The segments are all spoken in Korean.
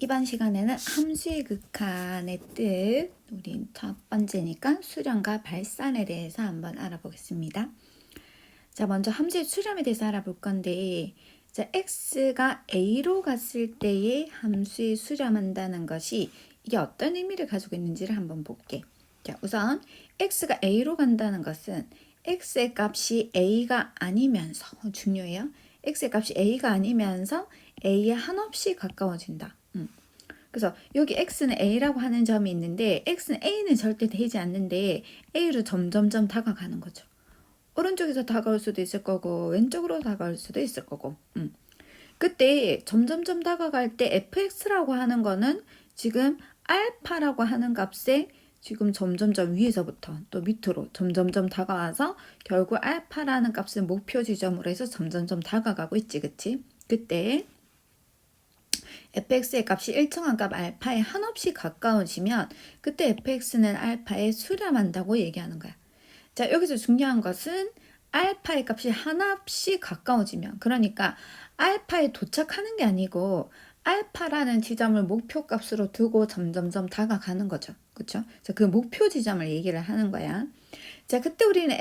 이번 시간에는 함수의 극한의 뜻, 우리 첫 번째니까 수렴과 발산에 대해서 한번 알아보겠습니다. 자, 먼저 함수의 수렴에 대해서 알아볼 건데, 자, x가 a로 갔을 때의 함수의 수렴한다는 것이 이게 어떤 의미를 가지고 있는지를 한번 볼게. 자, 우선 x가 a로 간다는 것은 x의 값이 a가 아니면서, 중요해요. x의 값이 a가 아니면서 a에 한없이 가까워진다. 그래서 여기 x는 a라고 하는 점이 있는데 x는 a는 절대 되지 않는데 a로 점점점 다가가는 거죠. 오른쪽에서 다가올 수도 있을 거고 왼쪽으로 다가올 수도 있을 거고. 그때 점점점 다가갈 때 fx라고 하는 거는 지금 알파라고 하는 값에 지금 점점점 위에서부터 또 밑으로 점점점 다가와서 결국 알파라는 값을 목표 지점으로 해서 점점점 다가가고 있지, 그치? 그때 fx의 값이 일정한 값 알파에 한없이 가까워지면 그때 fx는 알파에 수렴한다고 얘기하는 거야. 자, 여기서 중요한 것은 알파의 값이 한없이 가까워지면, 그러니까 알파에 도착하는 게 아니고 알파라는 지점을 목표 값으로 두고 점점점 다가가는 거죠. 그렇죠? 그 목표 지점을 얘기를 하는 거야. 자, 그때 우리는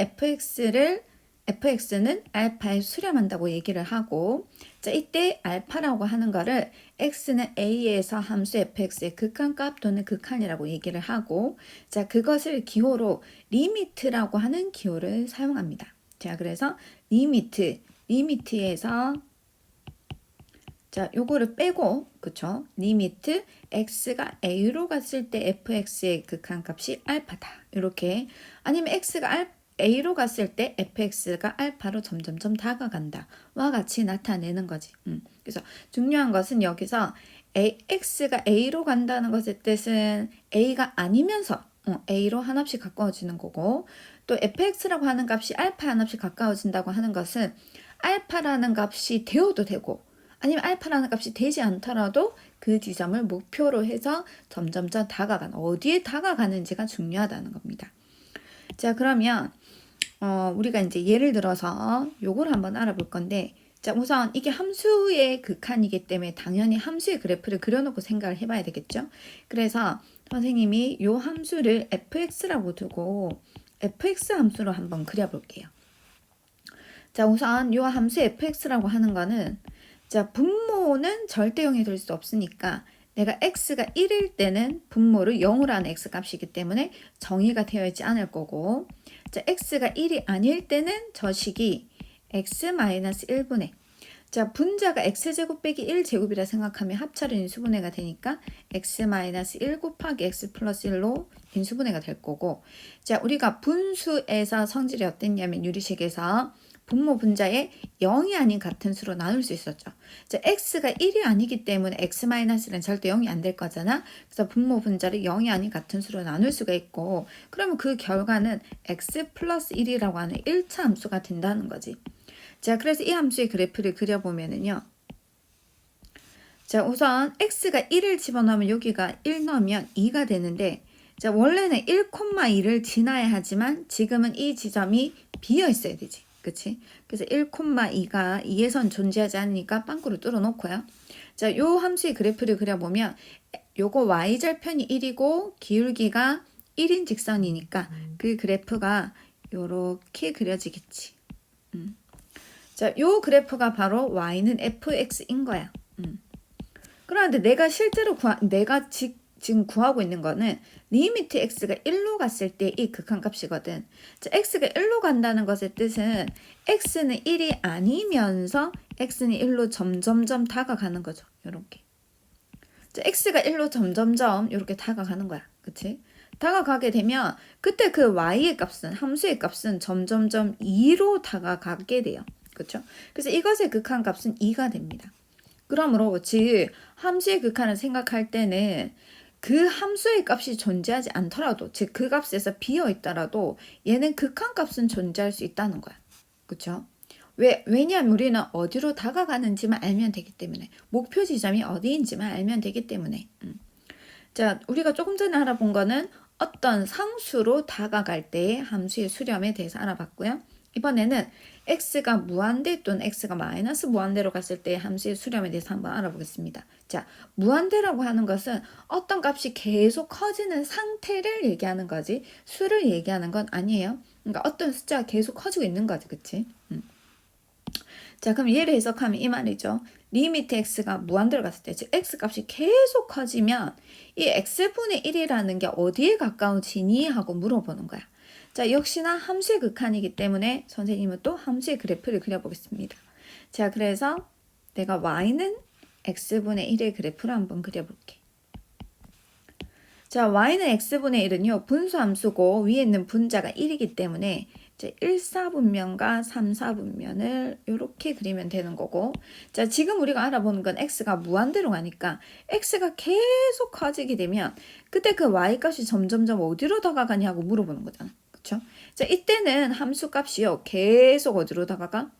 fx는 알파에 수렴한다고 얘기를 하고, 자, 이때 알파라고 하는 거를 x는 a에서 함수 fx의 극한값 또는 극한이라고 얘기를 하고, 자, 그것을 기호로 리미트라고 하는 기호를 사용합니다. 자, 그래서 리미트에서 자, 요거를 빼고, 그쵸? 리미트 x가 a로 갔을 때 fx의 극한값이 알파다. 이렇게. 아니면 x가 a로 갔을 때 fx가 알파로 점점점 다가간다. 와 같이 나타내는 거지. 그래서 중요한 것은 여기서 x가 a로 간다는 것의 뜻은 a가 아니면서 a로 한없이 가까워지는 거고, 또 fx라고 하는 값이 알파 한없이 가까워진다고 하는 것은 알파라는 값이 되어도 되고 아니면 알파라는 값이 되지 않더라도 그 지점을 목표로 해서 점점점 어디에 다가가는지가 중요하다는 겁니다. 자, 그러면 우리가 이제 예를 들어서 요걸 한번 알아볼 건데, 자, 우선 이게 함수의 극한이기 때문에 당연히 함수의 그래프를 그려놓고 생각을 해봐야 되겠죠. 그래서 선생님이 요 함수를 fx라고 두고 fx 함수로 한번 그려볼게요. 자, 우선 요 함수 fx라고 하는 거는, 자, 분모는 절대 0이 될 수 없으니까 내가 x가 1일 때는 분모를 0으로 하는 x값이기 때문에 정의가 되어 있지 않을 거고, 자, x가 1이 아닐 때는 저 식이 x-1분의, 자, 분자가 x제곱 빼기 1제곱이라 생각하면 합차는 인수분해가 되니까 x-1 곱하기 x 플러스 1로 인수분해가 될 거고, 자, 우리가 분수에서 성질이 어땠냐면 유리식에서 분모 분자에 0이 아닌 같은 수로 나눌 수 있었죠. 자, x가 1이 아니기 때문에 x-는 절대 0이 안 될 거잖아. 그래서 분모 분자를 0이 아닌 같은 수로 나눌 수가 있고, 그러면 그 결과는 x 플러스 1이라고 하는 1차 함수가 된다는 거지. 자, 그래서 이 함수의 그래프를 그려보면은요. 자, 우선 x가 1을 집어넣으면 여기가 1 넣으면 2가 되는데, 자, 원래는 1,2를 지나야 하지만 지금은 이 지점이 비어 있어야 되지. 그치? 그래서 1,2가 2에선 존재하지 않으니까 빵꾸를 뚫어 놓고요. 자, 요 함수의 그래프를 그려보면 요거 y절편이 1이고 기울기가 1인 직선이니까 그 그래프가 요렇게 그려지겠지. 자, 요 그래프가 바로 y는 fx인 거야. 그런데 내가 실제로 내가 지금 구하고 있는 거는 리미트 x가 1로 갔을 때 이 극한값이거든. 자, x가 1로 간다는 것의 뜻은 x는 1이 아니면서 x는 1로 점점점 다가가는 거죠. 요렇게. 자, x가 1로 점점점 이렇게 다가가는 거야. 그치? 다가가게 되면 그때 그 y의 값은, 함수의 값은 점점점 2로 다가가게 돼요. 그렇죠? 그래서 이것의 극한값은 2가 됩니다. 그러므로 즉 함수의 극한을 생각할 때는 그 함수의 값이 존재하지 않더라도, 즉 그 값에서 비어 있더라도 얘는 극한값은 존재할 수 있다는 거야. 그렇죠? 왜냐하면 우리는 어디로 다가가는지만 알면 되기 때문에, 목표 지점이 어디인지만 알면 되기 때문에. 자, 우리가 조금 전에 알아본 거는 어떤 상수로 다가갈 때의 함수의 수렴에 대해서 알아봤고요. 이번에는 x가 무한대 또는 x가 마이너스 무한대로 갔을 때 함수의 수렴에 대해서 한번 알아보겠습니다. 자, 무한대라고 하는 것은 어떤 값이 계속 커지는 상태를 얘기하는 거지 수를 얘기하는 건 아니에요. 그러니까 어떤 숫자가 계속 커지고 있는 거지, 그치? 자, 그럼 얘를 해석하면 이 말이죠. 리미트 x가 무한대로 갔을 때, 즉 x 값이 계속 커지면 이 x분의 1이라는 게 어디에 가까워지니? 하고 물어보는 거야. 자, 역시나 함수의 극한이기 때문에 선생님은 또 함수의 그래프를 그려보겠습니다. 자, 그래서 내가 y는 x분의 1의 그래프를 한번 그려볼게. 자, y는 x분의 1은요, 분수함수고 위에 있는 분자가 1이기 때문에 이제 1사분면과 3사분면을 이렇게 그리면 되는 거고, 자, 지금 우리가 알아보는 건 x가 무한대로 가니까 x가 계속 커지게 되면 그때 그 y 값이 점점점 어디로 다가가냐고 물어보는 거잖아. 그쵸? 자, 이때는 함수 값이요, 계속 어디로 다가가?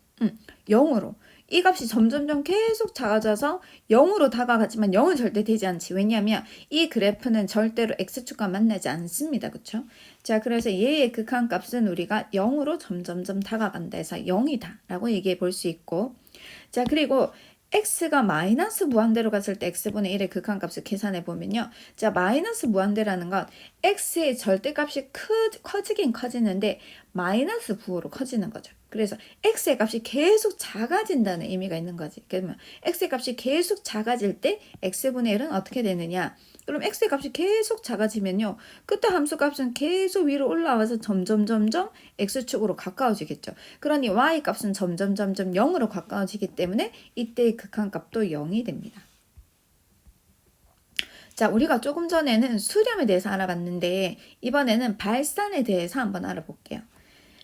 0으로. 이 값이 점점점 계속 작아져서 0으로 다가가지만 0은 절대 되지 않지. 왜냐하면 이 그래프는 절대로 x축과 만나지 않습니다. 그쵸? 자, 그래서 얘의 극한값은 우리가 0으로 점점점 다가간다 해서 0이다 라고 얘기해 볼 수 있고, 자, 그리고 x가 마이너스 무한대로 갔을 때 x분의 1의 극한값을 계산해 보면요. 자, 마이너스 무한대라는 건 x의 절대값이 커지긴 커지는데 마이너스 부호로 커지는 거죠. 그래서 x의 값이 계속 작아진다는 의미가 있는 거지. 그러면 x의 값이 계속 작아질 때 x분의 1은 어떻게 되느냐? 그럼 x의 값이 계속 작아지면요. 그때 함수 값은 계속 위로 올라와서 점점 x축으로 가까워지겠죠. 그러니 y 값은 점점 0으로 가까워지기 때문에 이때의 극한값도 0이 됩니다. 자, 우리가 조금 전에는 수렴에 대해서 알아봤는데 이번에는 발산에 대해서 한번 알아볼게요.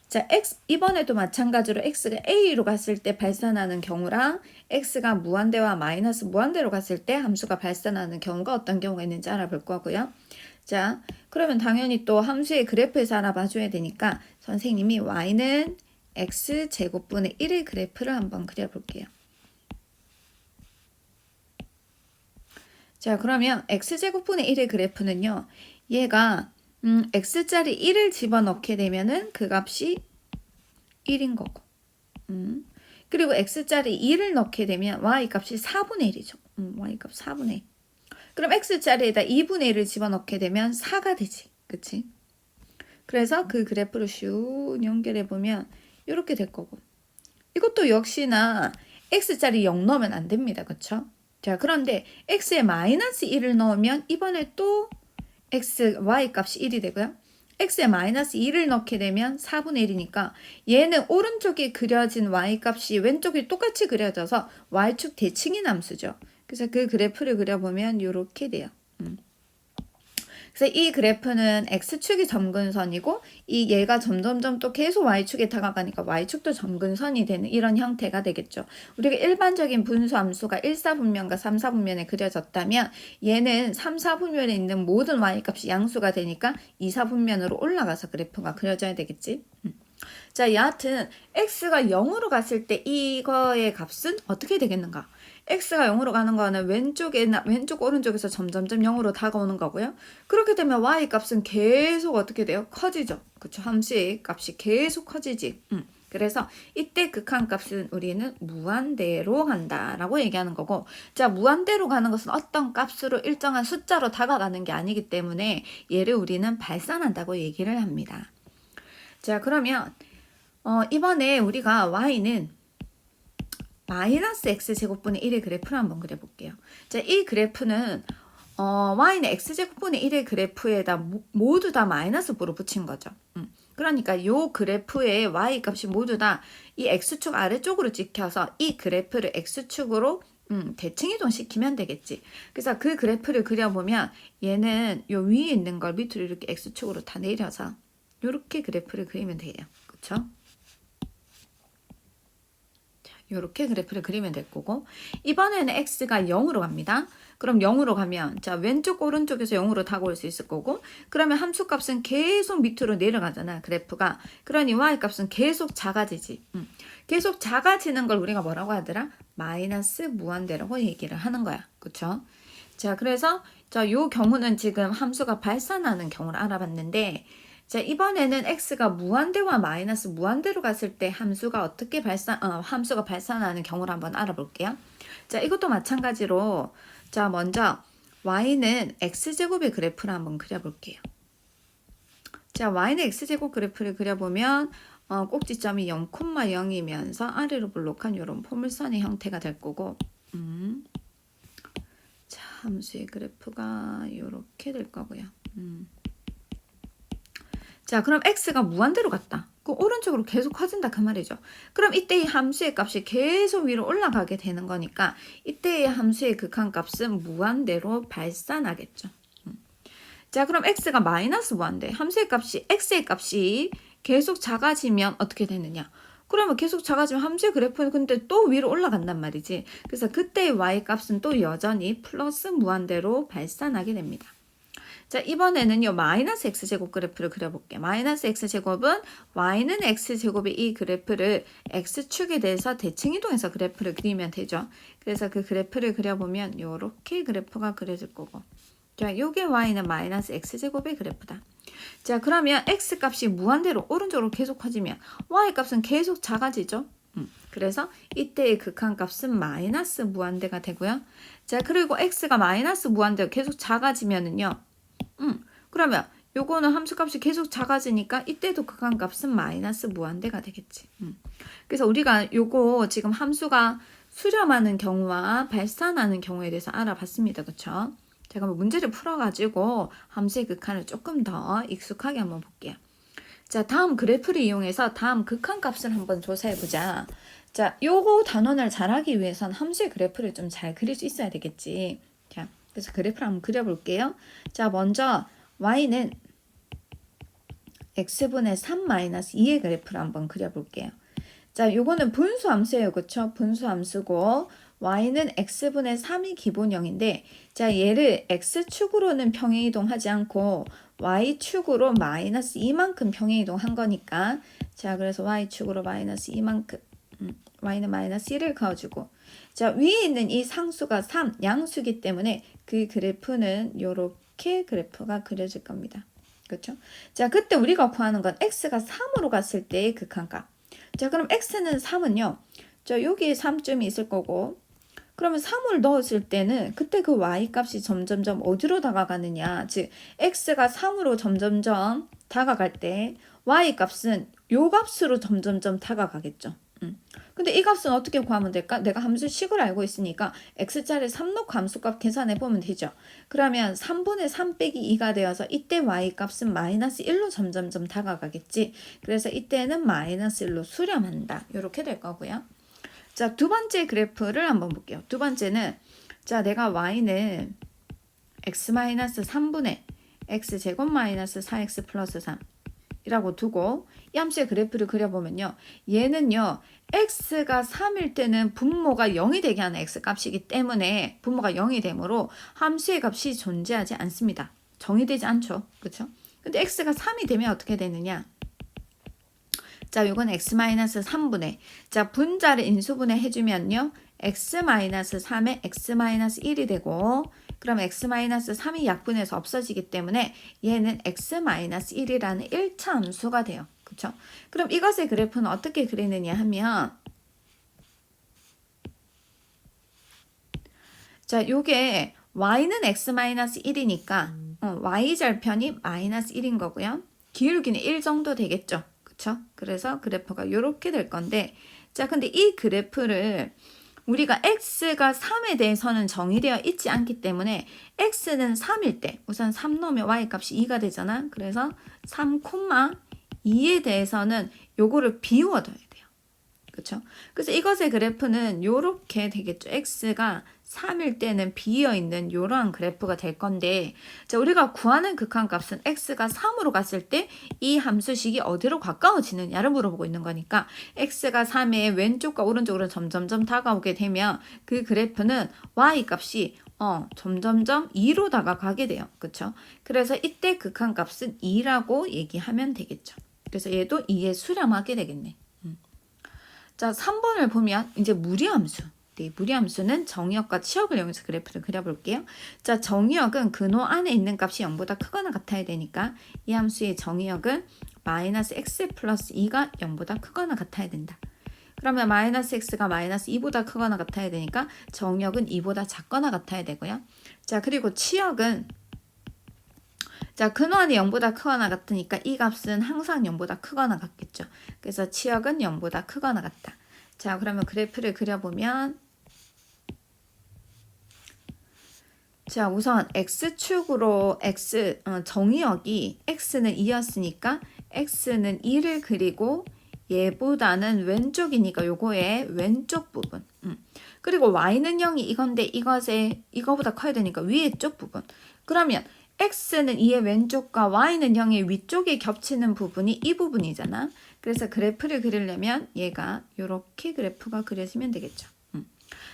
자, 이번에도 마찬가지로 x가 a로 갔을 때 발산하는 경우랑 x가 무한대와 마이너스 무한대로 갔을 때 함수가 발산하는 경우가 어떤 경우가 있는지 알아볼 거고요. 자, 그러면 당연히 또 함수의 그래프에서 알아봐줘야 되니까 선생님이 y는 x제곱분의 1의 그래프를 한번 그려볼게요. 자, 그러면 x제곱분의 1의 그래프는요. 얘가 x짜리 1을 집어넣게 되면은 그 값이 1인 거고. 그리고 x짜리 2를 넣게 되면 y값이 4분의 1이죠. y값 4분의 1. 그럼 x짜리에다 2분의 1을 집어넣게 되면 4가 되지. 그치? 그래서 그 그래프를 슉 연결해 보면 이렇게 될 거고. 이것도 역시나 x짜리 0 넣으면 안 됩니다. 그쵸? 자, 그런데 x에 마이너스 1을 넣으면 이번에 또 y값이 1이 되고요. x에 마이너스 2를 넣게 되면 4분의 1이니까 얘는 오른쪽에 그려진 y값이 왼쪽에 똑같이 그려져서 y축 대칭인 함수죠. 그래서 그 그래프를 그려보면 이렇게 돼요. 그래서 이 그래프는 x축이 점근선이고 이 얘가 점점점 또 계속 y축에 다가가니까 y축도 점근선이 되는 이런 형태가 되겠죠. 우리가 일반적인 분수함수가 1사분면과 3사분면에 그려졌다면 얘는 3사분면에 있는 모든 y값이 양수가 되니까 2사분면으로 올라가서 그래프가 그려져야 되겠지. 자, 여하튼 x가 0으로 갔을 때 이거의 값은 어떻게 되겠는가? x가 0으로 가는 거는 왼쪽 오른쪽에서 점점점 0으로 다가오는 거고요. 그렇게 되면 y 값은 계속 어떻게 돼요? 커지죠. 그쵸? 함수의 값이 계속 커지지. 그래서 이때 극한값은 우리는 무한대로 간다라고 얘기하는 거고, 자, 무한대로 가는 것은 어떤 값으로 일정한 숫자로 다가가는 게 아니기 때문에 얘를 우리는 발산한다고 얘기를 합니다. 자, 그러면 이번에 우리가 y는 마이너스 x제곱분의 1의 그래프를 한번 그려볼게요. 자, 이 그래프는 y는 x제곱분의 1의 그래프에다 모두 다 마이너스 부로 붙인 거죠. 그러니까 이 그래프의 y값이 모두 다 이 x축 아래쪽으로 찍혀서 이 그래프를 x축으로 대칭 이동시키면 되겠지. 그래서 그 그래프를 그려보면 얘는 요 위에 있는 걸 밑으로 이렇게 x축으로 다 내려서 이렇게 그래프를 그리면 돼요. 그쵸? 이렇게 그래프를 그리면 될 거고, 이번에는 x가 0으로 갑니다. 그럼 0으로 가면 자, 왼쪽 오른쪽에서 0으로 다가올 수 있을 거고, 그러면 함수값은 계속 밑으로 내려가잖아, 그래프가. 그러니 y값은 계속 작아지지. 계속 작아지는 걸 우리가 뭐라고 하더라? 마이너스 무한대라고 얘기를 하는 거야. 그쵸? 자, 그래서 자, 요 경우는 지금 함수가 발산하는 경우를 알아봤는데, 자, 이번에는 x가 무한대와 마이너스 무한대로 갔을 때 함수가 함수가 발산하는 경우를 한번 알아볼게요. 자, 이것도 마찬가지로 자, 먼저 y는 x제곱의 그래프를 한번 그려볼게요. 자, y는 x제곱 그래프를 그려보면 꼭지점이 0,0이면서 아래로 볼록한 이런 포물선의 형태가 될 거고 자, 함수의 그래프가 이렇게 될 거고요. 자, 그럼 x가 무한대로 갔다. 그 오른쪽으로 계속 커진다 그 말이죠. 그럼 이때 이 함수의 값이 계속 위로 올라가게 되는 거니까 이때의 함수의 극한값은 무한대로 발산하겠죠. 자, 그럼 x가 마이너스 무한대. 함수의 값이 x의 값이 계속 작아지면 어떻게 되느냐? 그러면 계속 작아지면 함수의 그래프는 근데 또 위로 올라간단 말이지. 그래서 그때의 y 값은 또 여전히 플러스 무한대로 발산하게 됩니다. 자, 이번에는요, 마이너스 x제곱 그래프를 그려볼게요. 마이너스 x제곱은 y는 x제곱의 이 그래프를 x축에 대해서 대칭 이동해서 그래프를 그리면 되죠. 그래서 그 그래프를 그려보면 이렇게 그래프가 그려질 거고. 자, 요게 y는 마이너스 x제곱의 그래프다. 자, 그러면 x 값이 무한대로 오른쪽으로 계속 커지면 y 값은 계속 작아지죠. 그래서 이때의 극한값은 마이너스 무한대가 되고요. 자, 그리고 x가 마이너스 무한대로 계속 작아지면은요. 그러면 요거는 함수값이 계속 작아지니까 이때도 극한값은 마이너스 무한대가 되겠지. 그래서 우리가 요거 지금 함수가 수렴하는 경우와 발산하는 경우에 대해서 알아봤습니다. 그쵸? 제가 문제를 풀어가지고 함수의 극한을 조금 더 익숙하게 한번 볼게요. 자, 다음 그래프를 이용해서 다음 극한값을 한번 조사해보자. 자, 요거 단원을 잘하기 위해선 함수의 그래프를 좀 잘 그릴 수 있어야 되겠지. 자, 그래서 그래프를 한번 그려볼게요. 자, 먼저 y는 x분의 3-2의 그래프를 한번 그려볼게요. 자, 요거는 분수함수예요. 그쵸? 분수함수고 y는 x분의 3이 기본형인데 자, 얘를 x축으로는 평행이동하지 않고 y축으로 마이너스 2만큼 평행이동한 거니까 자, 그래서 y축으로 마이너스 2만큼 y는 마이너스 1을 그어주고 자, 위에 있는 이 상수가 3, 양수기 때문에 그 그래프는 요렇게 그래프가 그려질 겁니다. 그렇죠? 자, 그때 우리가 구하는 건 x가 3으로 갔을 때의 극한값. 자, 그럼 x는 3은요. 자, 여기에 3점이 있을 거고 그러면 3을 넣었을 때는 그때 그 y값이 점점점 어디로 다가가느냐. 즉 x가 3으로 점점점 다가갈 때 y값은 요 값으로 점점점 다가가겠죠. 근데 이 값은 어떻게 구하면 될까? 내가 함수식을 알고 있으니까 x자리 3 놓고 함수값 계산해 보면 되죠. 그러면 3분의 3 빼기 2가 되어서 이때 y값은 마이너스 1로 점점점 다가가겠지. 그래서 이때는 마이너스 1로 수렴한다. 이렇게 될 거고요. 자, 두 번째 그래프를 한번 볼게요. 두 번째는 자, 내가 y는 x-3분의 x제곱 마이너스 4x 플러스 3 이라고 두고 이 함수의 그래프를 그려보면요. 얘는요. x가 3일 때는 분모가 0이 되게 하는 x값이기 때문에 분모가 0이 되므로 함수의 값이 존재하지 않습니다. 정의되지 않죠. 그렇죠? 근데 x가 3이 되면 어떻게 되느냐? 자, 요건 x-3분의 자, 분자를 인수분해 해주면요. x-3에 x-1이 되고 그럼 x-3이 약분해서 없어지기 때문에 얘는 x-1이라는 1차 함수가 돼요. 그쵸? 그럼 이것의 그래프는 어떻게 그리느냐 하면 자, 요게 y는 x-1이니까 y절편이 마이너스 1인 거고요. 기울기는 1 정도 되겠죠. 그쵸? 그래서 그래프가 요렇게 될 건데 자, 근데 이 그래프를 우리가 x가 3에 대해서는 정의되어 있지 않기 때문에 x는 3일 때 우선 3 넣으면 y값이 2가 되잖아. 그래서 3,2에 대해서는 요거를 비워둬야 돼요. 그렇죠? 그래서 이것의 그래프는 요렇게 되겠죠. x가 3일 때는 비어있는 이러한 그래프가 될 건데 자, 우리가 구하는 극한값은 x가 3으로 갔을 때 이 함수식이 어디로 가까워지느냐를 물어보고 있는 거니까 x가 3에 왼쪽과 오른쪽으로 점점점 다가오게 되면 그 그래프는 y값이 점점점 2로 다가가게 돼요. 그렇죠? 그래서 이때 극한값은 2라고 얘기하면 되겠죠. 그래서 얘도 2에 수렴하게 되겠네. 자, 3번을 보면 이제 무리함수. 네, 무리함수는 정의역과 치역을 이용해서 그래프를 그려볼게요. 자, 정의역은 근호 안에 있는 값이 0보다 크거나 같아야 되니까 이 함수의 정의역은 마이너스 x 플러스 2가 0보다 크거나 같아야 된다. 그러면 마이너스 x가 마이너스 2보다 크거나 같아야 되니까 정의역은 2보다 작거나 같아야 되고요. 자, 그리고 치역은 자, 근호안이 0보다 크거나 같으니까 이 값은 항상 0보다 크거나 같겠죠. 그래서 치역은 0보다 크거나 같다. 자, 그러면 그래프를 그려보면 자, 우선 x축으로 정의역이 x는 2였으니까 x는 2를 그리고 얘보다는 왼쪽이니까 요거의 왼쪽 부분. 그리고 y는 0이 이건데 이거보다 커야 되니까 위에 쪽 부분. 그러면 x는 2의 왼쪽과 y는 0의 위쪽에 겹치는 부분이 이 부분이잖아. 그래서 그래프를 그리려면 얘가 이렇게 그래프가 그려지면 되겠죠.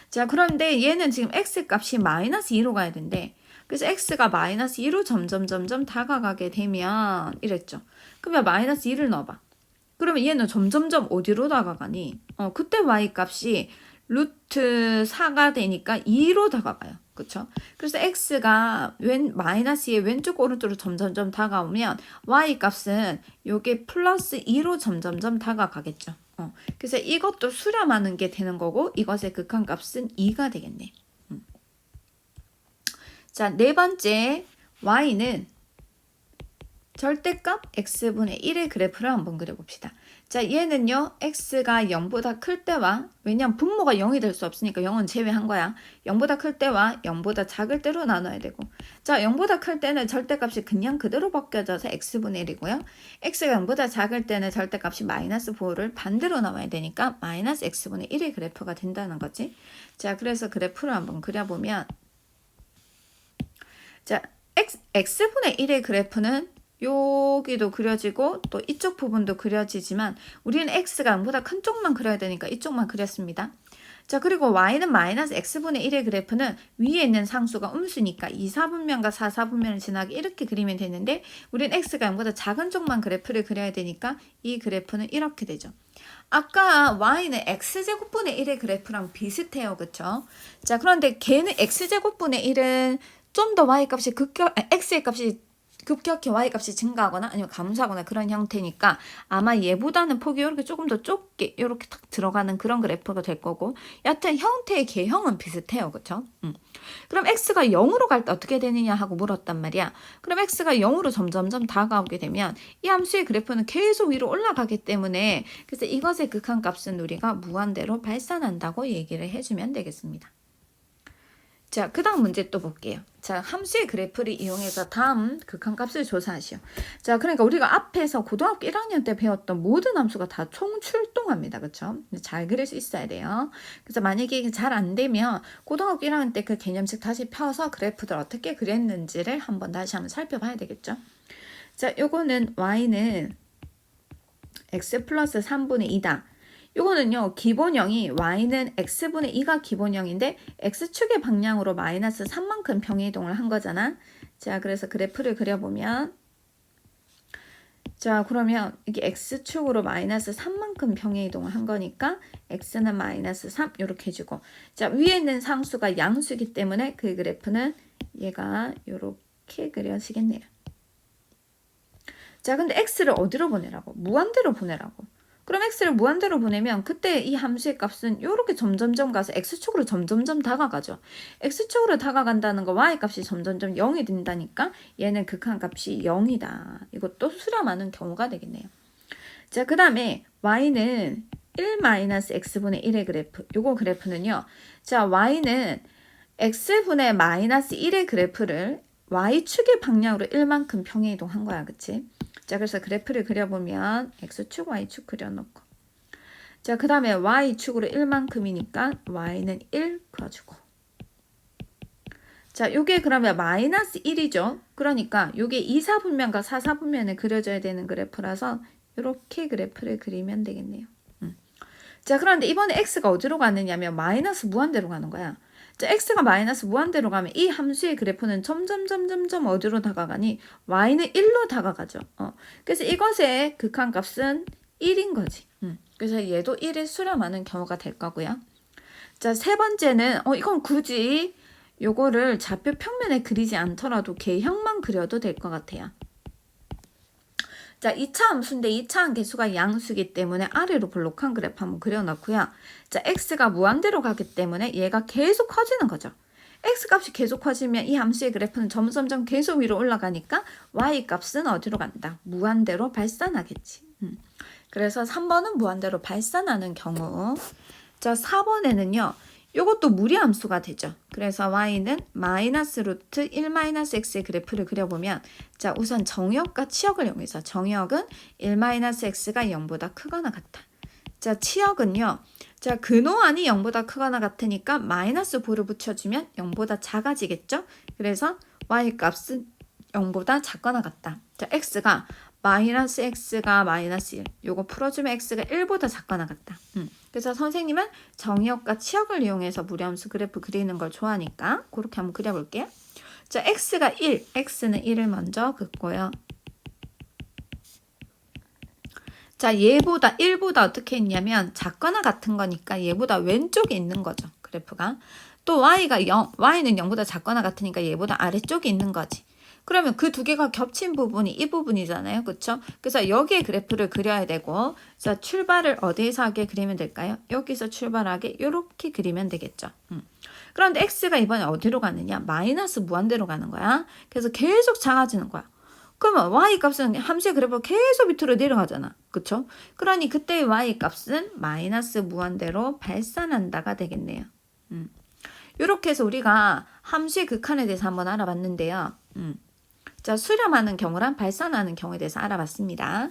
자, 그런데 얘는 지금 x 값이 마이너스 2로 가야 된대. 그래서 x가 마이너스 2로 점점 다가가게 되면 이랬죠. 그러면 마이너스 2를 넣어봐. 그러면 얘는 점점점 어디로 다가가니? 그때 y 값이 루트 4가 되니까 2로 다가가요. 그쵸? 그래서 x가 마이너스 2의 왼쪽 오른쪽으로 점점점 다가오면 y 값은 요게 플러스 2로 점점점 다가가겠죠. 그래서 이것도 수렴하는 게 되는 거고 이것의 극한값은 2가 되겠네. 자, 네 번째 y는 절대값 x분의 1의 그래프를 한번 그려봅시다. 자, 얘는요 x가 0보다 클 때와 왜냐면 분모가 0이 될 수 없으니까 0은 제외한 거야. 0보다 클 때와 0보다 작을 때로 나눠야 되고 자, 0보다 클 때는 절대값이 그냥 그대로 바뀌어져서 x분의 1이고요. x가 0보다 작을 때는 절대값이 마이너스 4를 반대로 나와야 되니까 마이너스 x분의 1의 그래프가 된다는 거지. 자, 그래서 그래프를 한번 그려보면 자, x분의 1의 그래프는 여기도 그려지고 또 이쪽 부분도 그려지지만 우리는 x가 0보다 큰 쪽만 그려야 되니까 이쪽만 그렸습니다. 자, 그리고 y는 마이너스 x분의 1의 그래프는 위에 있는 상수가 음수니까 2, 4분면과 4, 4분면을 지나게 이렇게 그리면 되는데 우리는 x가 0보다 작은 쪽만 그래프를 그려야 되니까 이 그래프는 이렇게 되죠. 아까 y는 x제곱분의 1의 그래프랑 비슷해요. 그쵸? 자, 그런데 걔는 x제곱분의 1은 좀 더 y값이 x의 값이 급격히 y값이 증가하거나 아니면 감소하거나 그런 형태니까 아마 얘보다는 폭이 이렇게 조금 더 좁게 이렇게 탁 들어가는 그런 그래프가 될 거고 여하튼 형태의 개형은 비슷해요. 그쵸? 그럼 x가 0으로 갈 때 어떻게 되느냐 하고 물었단 말이야. 그럼 x가 0으로 점점점 다가오게 되면 이 함수의 그래프는 계속 위로 올라가기 때문에 그래서 이것의 극한값은 우리가 무한대로 발산한다고 얘기를 해주면 되겠습니다. 자, 그 다음 문제 또 볼게요. 자, 함수의 그래프를 이용해서 다음 극한값을 조사하시오. 자, 그러니까 우리가 앞에서 고등학교 1학년 때 배웠던 모든 함수가 다 총출동합니다. 그쵸? 잘 그릴 수 있어야 돼요. 그래서 만약에 이게 잘 안 되면 고등학교 1학년 때 그 개념식 다시 펴서 그래프들 어떻게 그렸는지를 한번 다시 한번 살펴봐야 되겠죠? 자, 요거는 y는 x 플러스 3분의 2다. 요거는요 기본형이 y는 x분의 2가 기본형인데 x축의 방향으로 마이너스 3만큼 평행이동을 한 거잖아. 자, 그래서 그래프를 그려보면 자, 그러면 이게 x축으로 마이너스 3만큼 평행이동을 한 거니까 x는 마이너스 3 이렇게 해주고 자, 위에 있는 상수가 양수이기 때문에 그 그래프는 얘가 이렇게 그려지겠네요. 자, 근데 x를 어디로 보내라고? 무한대로 보내라고. 그럼 x를 무한대로 보내면 그때 이 함수의 값은 이렇게 점점점 가서 x축으로 점점점 다가가죠. x축으로 다가간다는 거 y값이 점점점 0이 된다니까 얘는 극한값이 0이다. 이것도 수렴하는 경우가 되겠네요. 자, 그 다음에 y는 1-x분의 1의 그래프. 요거 그래프는요. 자, y는 x분의 마이너스 1의 그래프를 y축의 방향으로 1만큼 평행이동한 거야. 그치? 자, 그래서 그래프를 그려보면 x축, y축 그려놓고 자, 그 다음에 y축으로 1만큼이니까 y는 1 그어주고 자, 요게 그러면 마이너스 1이죠. 그러니까 요게 2, 4분면과 4, 4분면에 그려져야 되는 그래프라서 이렇게 그래프를 그리면 되겠네요. 자, 그런데 이번에 x가 어디로 가느냐면 마이너스 무한대로 가는 거야. 자, x가 마이너스 무한대로 가면 이 함수의 그래프는 점점 어디로 다가가니? y는 1로 다가가죠. 그래서 이것의 극한값은 1인 거지. 그래서 얘도 1을 수렴하는 경우가 될 거고요. 자, 세 번째는 이건 굳이 요거를 좌표 평면에 그리지 않더라도 개형만 그려도 될 것 같아요. 자, 2차 함수인데 2차 함계수가 양수이기 때문에 아래로 볼록한 그래프 한번 그려놓고요. 자, x가 무한대로 가기 때문에 얘가 계속 커지는 거죠. x 값이 계속 커지면 이 함수의 그래프는 점점점 계속 위로 올라가니까 y 값은 어디로 간다? 무한대로 발산하겠지. 그래서 3번은 무한대로 발산하는 경우. 자, 4번에는요. 요것도 무리함수가 되죠. 그래서 y는 마이너스 루트 1 마이너스 x의 그래프를 그려보면, 자, 우선 정역과 치역을 이용해서 정역은 1 마이너스 x가 0보다 크거나 같다. 자, 치역은요. 자, 근호안이 0보다 크거나 같으니까 마이너스 보를 붙여주면 0보다 작아지겠죠. 그래서 y 값은 0보다 작거나 같다. 자, x가 마이너스 x가 마이너스 1. 요거 풀어주면 x가 1보다 작거나 같다. 그래서 선생님은 정역과 치역을 이용해서 무리함수 그래프 그리는 걸 좋아하니까 그렇게 한번 그려볼게요. 자, x가 1, x는 1을 먼저 긋고요. 자, 얘보다 1보다 어떻게 했냐면 작거나 같은 거니까 얘보다 왼쪽에 있는 거죠. 그래프가. 또 y는 0보다 작거나 같으니까 얘보다 아래쪽에 있는 거지. 그러면 그 두 개가 겹친 부분이 이 부분이잖아요. 그쵸? 그래서 여기에 그래프를 그려야 되고, 자, 출발을 어디에서 하게 그리면 될까요? 여기서 출발하게 이렇게 그리면 되겠죠. 그런데 x가 이번에 어디로 가느냐? 마이너스 무한대로 가는 거야. 그래서 계속 작아지는 거야. 그러면 y 값은 함수의 그래프가 계속 밑으로 내려가잖아. 그쵸? 그러니 그때 y 값은 마이너스 무한대로 발산한다가 되겠네요. 이렇게 해서 우리가 함수의 극한에 대해서 한번 알아봤는데요. 자, 수렴하는 경우랑 발산하는 경우에 대해서 알아봤습니다.